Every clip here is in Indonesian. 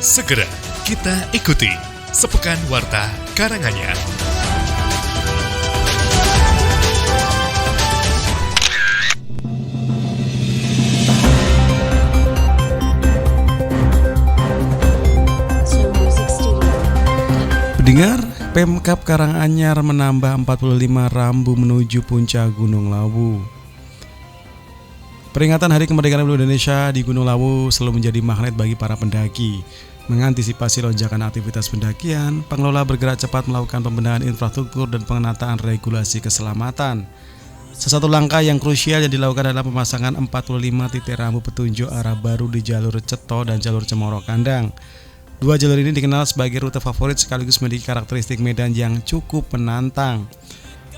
Segera kita ikuti Sepekan Warta Karanganyar. Pendengar, Pemkab Karanganyar menambah 45 rambu menuju puncak Gunung Lawu. Peringatan Hari Kemerdekaan Republik Indonesia di Gunung Lawu selalu menjadi magnet bagi para pendaki. Mengantisipasi lonjakan aktivitas pendakian, pengelola bergerak cepat melakukan pembenahan infrastruktur dan penataan regulasi keselamatan. Salah satu langkah yang krusial yang dilakukan adalah pemasangan 45 titik rambu petunjuk arah baru di jalur Ceto dan jalur Cemoro Kandang. Dua jalur ini dikenal sebagai rute favorit sekaligus memiliki karakteristik medan yang cukup menantang.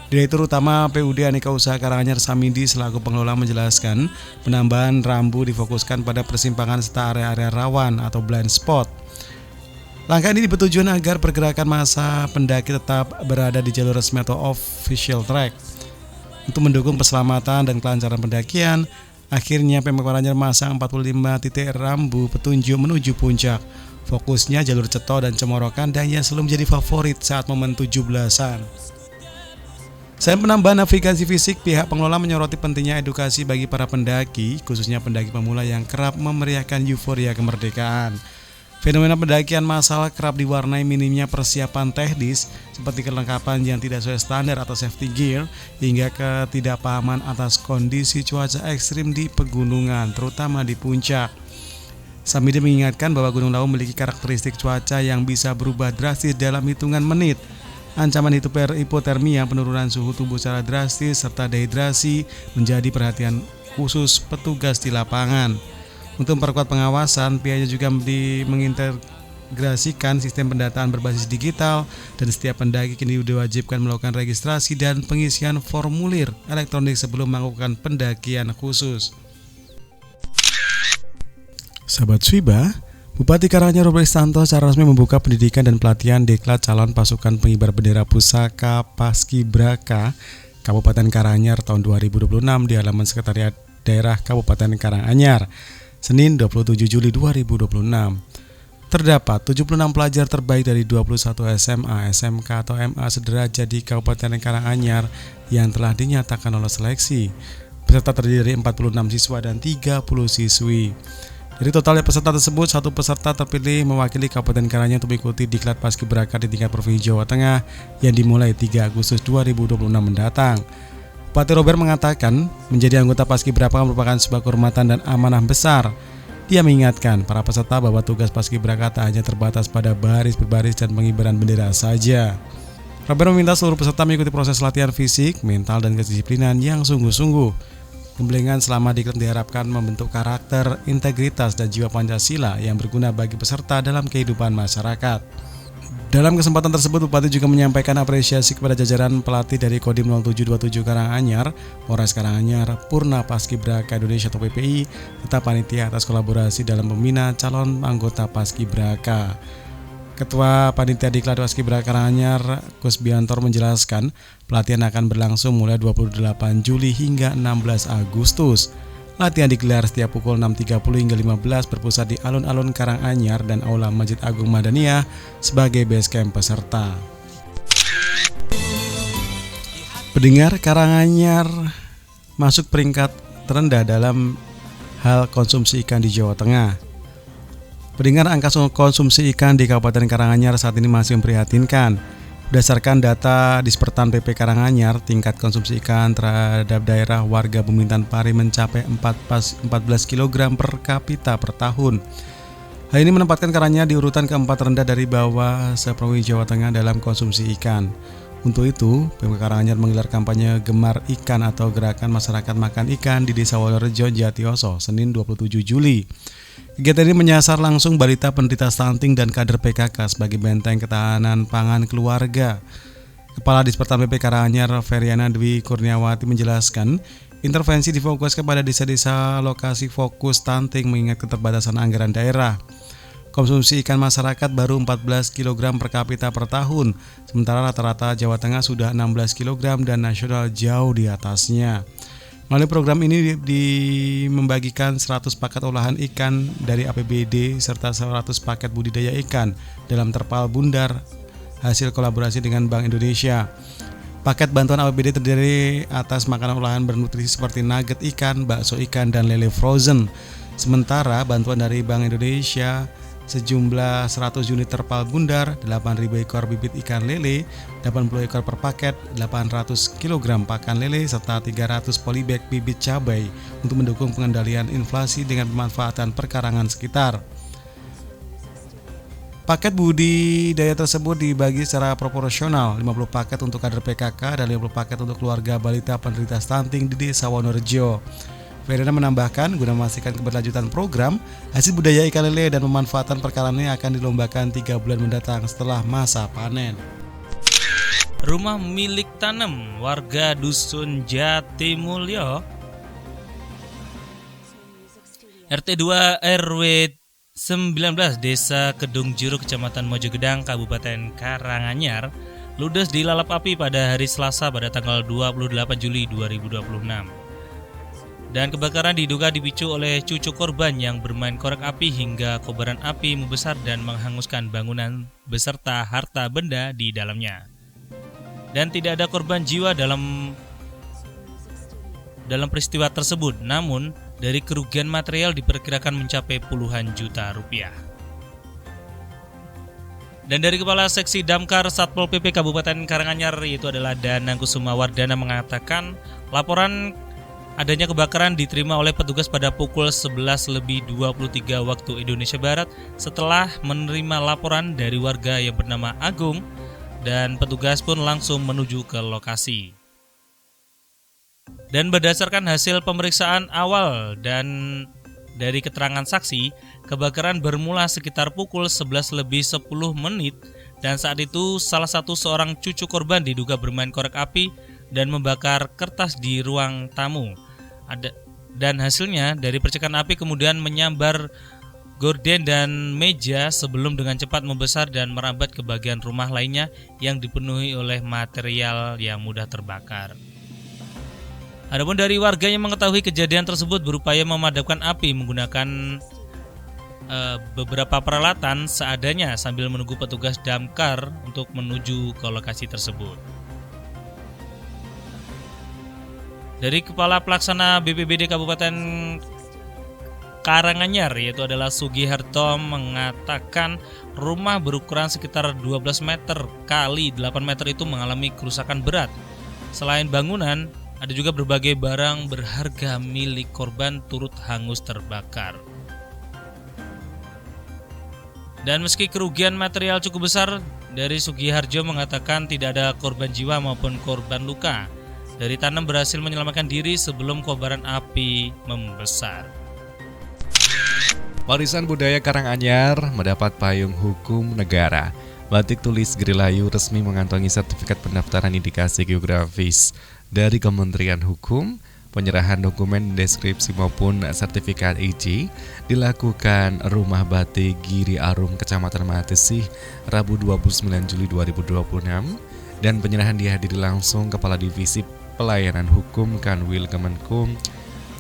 Direktur Utama PUD Aneka Usaha Karanganyar Samidi selaku pengelola menjelaskan, penambahan rambu difokuskan pada persimpangan serta area-area rawan atau blind spot. Langkah ini bertujuan agar pergerakan massa pendaki tetap berada di jalur resmi atau official track. Untuk mendukung keselamatan dan kelancaran pendakian, akhirnya Pemkab Karanganyar memasang 45 titik rambu petunjuk menuju puncak. Fokusnya jalur Ceto dan Cemoro Kandang yang selalu menjadi favorit saat momen 17-an. Selain penambahan navigasi fisik, pihak pengelola menyoroti pentingnya edukasi bagi para pendaki, khususnya pendaki pemula yang kerap memeriahkan euforia kemerdekaan. Fenomena pendakian massal kerap diwarnai minimnya persiapan teknis seperti kelengkapan yang tidak sesuai standar atau safety gear hingga ketidakpahaman atas kondisi cuaca ekstrim di pegunungan, terutama di puncak. Samidi mengingatkan bahwa Gunung Lawu memiliki karakteristik cuaca yang bisa berubah drastis dalam hitungan menit. Ancaman hipotermia, penurunan suhu tubuh secara drastis, serta dehidrasi menjadi perhatian khusus petugas di lapangan. Untuk memperkuat pengawasan, pihaknya juga mengintegrasikan sistem pendataan berbasis digital dan setiap pendaki kini diwajibkan melakukan registrasi dan pengisian formulir elektronik sebelum melakukan pendakian khusus. Sahabat Swiba, Bupati Karanganyar Robert Istanto secara resmi membuka pendidikan dan pelatihan diklat calon pasukan pengibar bendera pusaka Paskibraka Kabupaten Karanganyar tahun 2026 di halaman Sekretariat Daerah Kabupaten Karanganyar, Senin 27 Juli 2026. Terdapat 76 pelajar terbaik dari 21 SMA, SMK atau MA sederajat di Kabupaten Karanganyar yang telah dinyatakan lolos seleksi. Peserta terdiri dari 46 siswa dan 30 siswi. Dari total peserta tersebut, satu peserta terpilih mewakili Kabupaten Karanganyar untuk mengikuti diklat Paskibraka di tingkat Provinsi Jawa Tengah yang dimulai 3 Agustus 2026 mendatang. Bupati Robert mengatakan, menjadi anggota Paskibraka merupakan sebuah kehormatan dan amanah besar. Dia mengingatkan para peserta bahwa tugas Paskibraka tak hanya terbatas pada baris berbaris dan pengibaran bendera saja. Robert meminta seluruh peserta mengikuti proses latihan fisik, mental, dan kedisiplinan yang sungguh-sungguh. Pembelengan selama diklat diharapkan membentuk karakter, integritas, dan jiwa Pancasila yang berguna bagi peserta dalam kehidupan masyarakat. Dalam kesempatan tersebut, Bupati juga menyampaikan apresiasi kepada jajaran pelatih dari Kodim 0727 Karanganyar, Polres Karanganyar, Purna Paskibraka Indonesia atau PPI, serta panitia atas kolaborasi dalam membina calon anggota Paskibraka. Ketua Panitia Diklat Paskibraka Karanganyar, Kus Biantor menjelaskan, pelatihan akan berlangsung mulai 28 Juli hingga 16 Agustus. Latihan digelar setiap pukul 6.30 hingga 15 berpusat di alun-alun Karanganyar dan Aula Masjid Agung Madaniyah sebagai base camp peserta. Pendengar, Karanganyar masuk peringkat terendah dalam hal konsumsi ikan di Jawa Tengah. Pendengar, angka konsumsi ikan di Kabupaten Karanganyar saat ini masih memprihatinkan. Berdasarkan data Dispertan PP Karanganyar, tingkat konsumsi ikan terhadap daerah warga Bumintan Pari mencapai 14 kg per kapita per tahun. Hal ini menempatkan Karanganyar di urutan keempat rendah dari bawah seprovinsi Jawa Tengah dalam konsumsi ikan. Untuk itu, Pemkab Karanganyar menggelar kampanye Gemar Ikan atau Gerakan Masyarakat Makan Ikan di Desa Wolorejo, Jatioso, Senin 27 Juli. Kegiatan ini menyasar langsung balita penderita stunting dan kader PKK sebagai benteng ketahanan pangan keluarga. Kepala Dispertan PP Karanganyar, Feriana Dwi Kurniawati menjelaskan, intervensi difokuskan pada desa-desa lokasi fokus stunting mengingat keterbatasan anggaran daerah. Konsumsi ikan masyarakat baru 14 kg per kapita per tahun, sementara rata-rata Jawa Tengah sudah 16 kg dan nasional jauh di atasnya. Melalui program ini membagikan 100 paket olahan ikan dari APBD serta 100 paket budidaya ikan dalam terpal bundar hasil kolaborasi dengan Bank Indonesia. Paket bantuan APBD terdiri atas makanan olahan bernutrisi seperti nugget ikan, bakso ikan, dan lele frozen. Sementara bantuan dari Bank Indonesia sejumlah 100 unit terpal bundar, 8.000 ekor bibit ikan lele, 80 ekor per paket, 800 kg pakan lele, serta 300 polybag bibit cabai untuk mendukung pengendalian inflasi dengan pemanfaatan perkarangan sekitar. Paket budidaya tersebut dibagi secara proporsional, 50 paket untuk kader PKK dan 50 paket untuk keluarga balita penderita stunting di Desa Wonorejo. Ferdinand menambahkan, guna memastikan keberlanjutan program, hasil budidaya ikan lele dan pemanfaatan perkarangannya akan dilombakan 3 bulan mendatang setelah masa panen. Rumah milik tanam warga Dusun Jatimulyo RT 2 RW 19 Desa Kedung Juru Kecamatan Mojogedang Kabupaten Karanganyar ludes dilalap api pada hari Selasa pada tanggal 28 Juli 2026. Dan kebakaran diduga dipicu oleh cucu korban yang bermain korek api hingga kobaran api membesar dan menghanguskan bangunan beserta harta benda di dalamnya. Dan tidak ada korban jiwa dalam peristiwa tersebut, namun dari kerugian material diperkirakan mencapai puluhan juta rupiah. Dan dari Kepala Seksi Damkar Satpol PP Kabupaten Karanganyar yaitu adalah Danang Kusuma Wardana mengatakan laporan adanya kebakaran diterima oleh petugas pada pukul 11.23 waktu Indonesia Barat setelah menerima laporan dari warga yang bernama Agung dan petugas pun langsung menuju ke lokasi. Dan berdasarkan hasil pemeriksaan awal dan dari keterangan saksi, kebakaran bermula sekitar pukul 11:10 dan saat itu salah satu seorang cucu korban diduga bermain korek api dan membakar kertas di ruang tamu. Dan hasilnya dari percikan api kemudian menyambar gorden dan meja sebelum dengan cepat membesar dan merambat ke bagian rumah lainnya yang dipenuhi oleh material yang mudah terbakar. Adapun dari warga yang mengetahui kejadian tersebut berupaya memadamkan api menggunakan beberapa peralatan seadanya sambil menunggu petugas damkar untuk menuju ke lokasi tersebut. Dari Kepala Pelaksana BPBD Kabupaten Karanganyar yaitu adalah Sugiharto mengatakan rumah berukuran sekitar 12 meter kali 8 meter itu mengalami kerusakan berat. Selain bangunan, ada juga berbagai barang berharga milik korban turut hangus terbakar. Dan meski kerugian material cukup besar, dari Sugiharjo mengatakan tidak ada korban jiwa maupun korban luka. Dari Tanam berhasil menyelamatkan diri sebelum kobaran api membesar. Warisan Budaya Karanganyar mendapat payung hukum negara. Batik tulis Grilayu resmi mengantongi sertifikat pendaftaran indikasi geografis dari Kementerian Hukum. Penyerahan dokumen deskripsi maupun sertifikat izin dilakukan Rumah Batik Giri Arum Kecamatan Matesih Rabu 29 Juli 2026 dan penyerahan dihadiri langsung Kepala Divisi Pelayanan Hukum Kanwil Kemenkum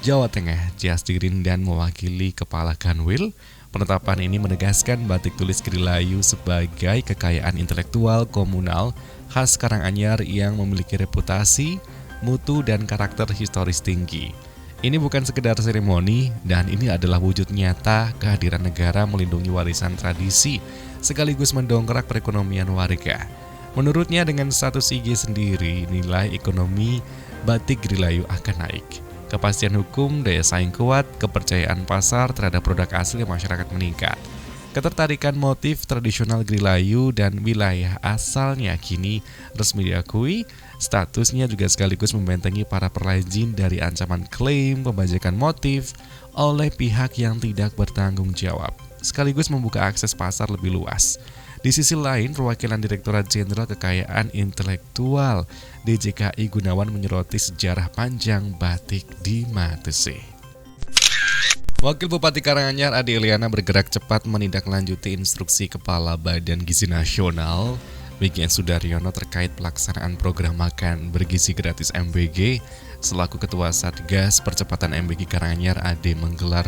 Jawa Tengah Jasdirin dan mewakili Kepala Kanwil. Penetapan ini menegaskan batik tulis Grilayu sebagai kekayaan intelektual komunal khas Karanganyar yang memiliki reputasi, mutu, dan karakter historis tinggi. Ini bukan sekedar seremoni, dan ini adalah wujud nyata kehadiran negara melindungi warisan tradisi, sekaligus mendongkrak perekonomian warga. Menurutnya dengan status IG sendiri, nilai ekonomi batik Grilayu akan naik. Kepastian hukum, daya saing kuat, kepercayaan pasar terhadap produk asli masyarakat meningkat. Ketertarikan motif tradisional Grilayu dan wilayah asalnya kini resmi diakui. Statusnya juga sekaligus membentengi para perajin dari ancaman klaim pembajakan motif oleh pihak yang tidak bertanggung jawab, sekaligus membuka akses pasar lebih luas. Di sisi lain, perwakilan Direktorat Jenderal Kekayaan Intelektual DJKI Gunawan menyoroti sejarah panjang batik di Matesih. Wakil Bupati Karanganyar Ade Eliana bergerak cepat menindaklanjuti instruksi Kepala Badan Gizi Nasional Wikian Sudaryono terkait pelaksanaan program makan bergizi gratis MBG selaku Ketua Satgas Percepatan MBG Karanganyar Ade menggelar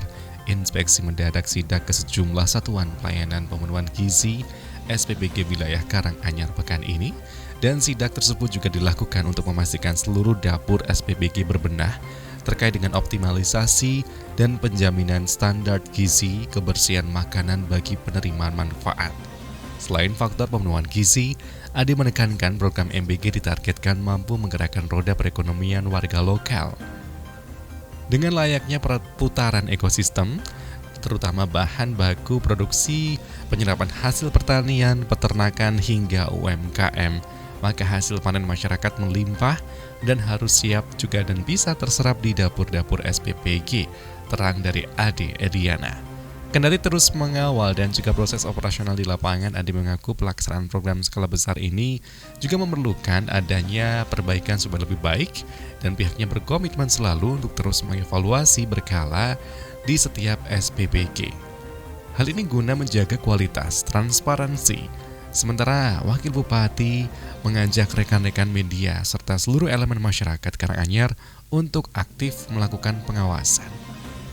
inspeksi mendadak sidak ke sejumlah satuan pelayanan pemenuhan gizi SPBG wilayah Karanganyar pekan ini, dan sidak tersebut juga dilakukan untuk memastikan seluruh dapur SPBG berbenah terkait dengan optimalisasi dan penjaminan standar gizi kebersihan makanan bagi penerimaan manfaat. Selain faktor pemenuhan gizi, Ade menekankan program MBG ditargetkan mampu menggerakkan roda perekonomian warga lokal. Dengan layaknya perputaran ekosistem, terutama bahan baku produksi, penyerapan hasil pertanian, peternakan hingga UMKM, maka hasil panen masyarakat melimpah dan harus siap juga dan bisa terserap di dapur-dapur SPBG, terang dari Ade Ediana. Kendati terus mengawal dan juga proses operasional di lapangan, Ade mengaku pelaksanaan program skala besar ini juga memerlukan adanya perbaikan supaya lebih baik, dan pihaknya berkomitmen selalu untuk terus mengevaluasi berkala di setiap SPBG. Hal ini guna menjaga kualitas, transparansi. Sementara Wakil Bupati mengajak rekan-rekan media serta seluruh elemen masyarakat Karanganyar untuk aktif melakukan pengawasan.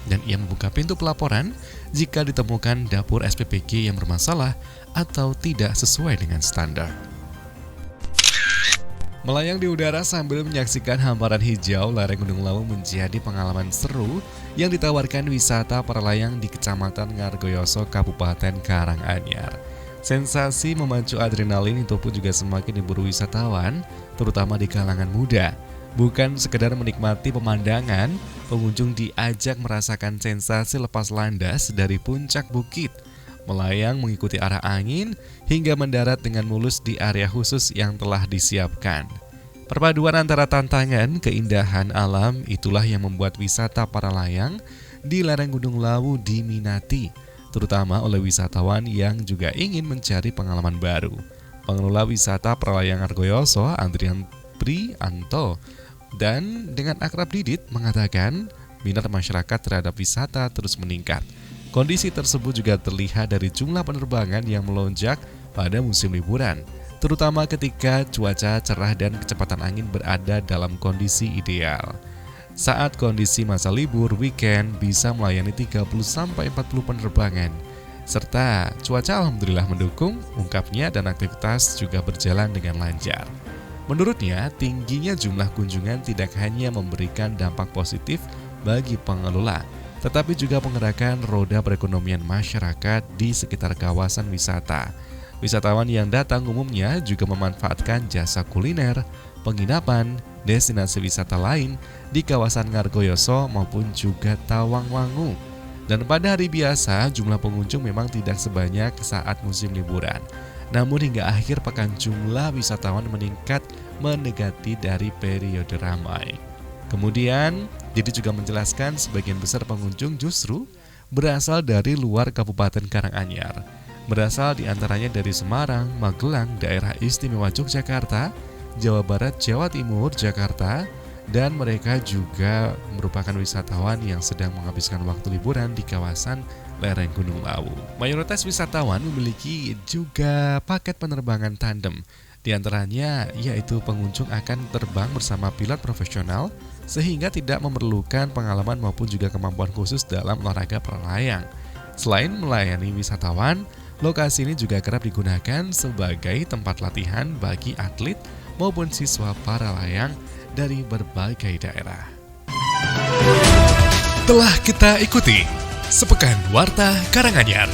Dan ia membuka pintu pelaporan jika ditemukan dapur SPBG yang bermasalah atau tidak sesuai dengan standar. Melayang di udara sambil menyaksikan hamparan hijau lereng Gunung Lawu menjadi pengalaman seru yang ditawarkan wisata para layang di Kecamatan Ngargoyoso, Kabupaten Karanganyar. Sensasi memacu adrenalin itu pun juga semakin diburu wisatawan, terutama di kalangan muda. Bukan sekedar menikmati pemandangan, pengunjung diajak merasakan sensasi lepas landas dari puncak bukit, melayang mengikuti arah angin, hingga mendarat dengan mulus di area khusus yang telah disiapkan. Perpaduan antara tantangan, keindahan alam, itulah yang membuat wisata para layang di lereng Gunung Lawu diminati, terutama oleh wisatawan yang juga ingin mencari pengalaman baru. Pengelola wisata Perlayang Ngargoyoso, Andrian Prianto, dan dengan akrab didit mengatakan minat masyarakat terhadap wisata terus meningkat. Kondisi tersebut juga terlihat dari jumlah penerbangan yang melonjak pada musim liburan, terutama ketika cuaca cerah dan kecepatan angin berada dalam kondisi ideal. Saat kondisi masa libur weekend bisa melayani 30-40 penerbangan, serta cuaca alhamdulillah mendukung, ungkapnya, dan aktivitas juga berjalan dengan lancar. Menurutnya, tingginya jumlah kunjungan tidak hanya memberikan dampak positif bagi pengelola, tetapi juga menggerakkan roda perekonomian masyarakat di sekitar kawasan wisata. Wisatawan yang datang umumnya juga memanfaatkan jasa kuliner, penginapan, destinasi wisata lain di kawasan Ngargoyoso maupun juga Tawangmangu. Dan pada hari biasa, jumlah pengunjung memang tidak sebanyak saat musim liburan. Namun hingga akhir pekan jumlah wisatawan meningkat mendekati dari periode ramai. Kemudian, Didi juga menjelaskan sebagian besar pengunjung justru berasal dari luar Kabupaten Karanganyar. Berasal diantaranya dari Semarang, Magelang, Daerah Istimewa Yogyakarta, Jawa Barat, Jawa Timur, Jakarta, dan mereka juga merupakan wisatawan yang sedang menghabiskan waktu liburan di kawasan lereng Gunung Lawu. Mayoritas wisatawan memiliki juga paket penerbangan tandem. Di antaranya yaitu pengunjung akan terbang bersama pilot profesional sehingga tidak memerlukan pengalaman maupun juga kemampuan khusus dalam olahraga perlayang. Selain melayani wisatawan, lokasi ini juga kerap digunakan sebagai tempat latihan bagi atlet maupun siswa para layang dari berbagai daerah. Telah kita ikuti Sepekan Warta Karanganyar.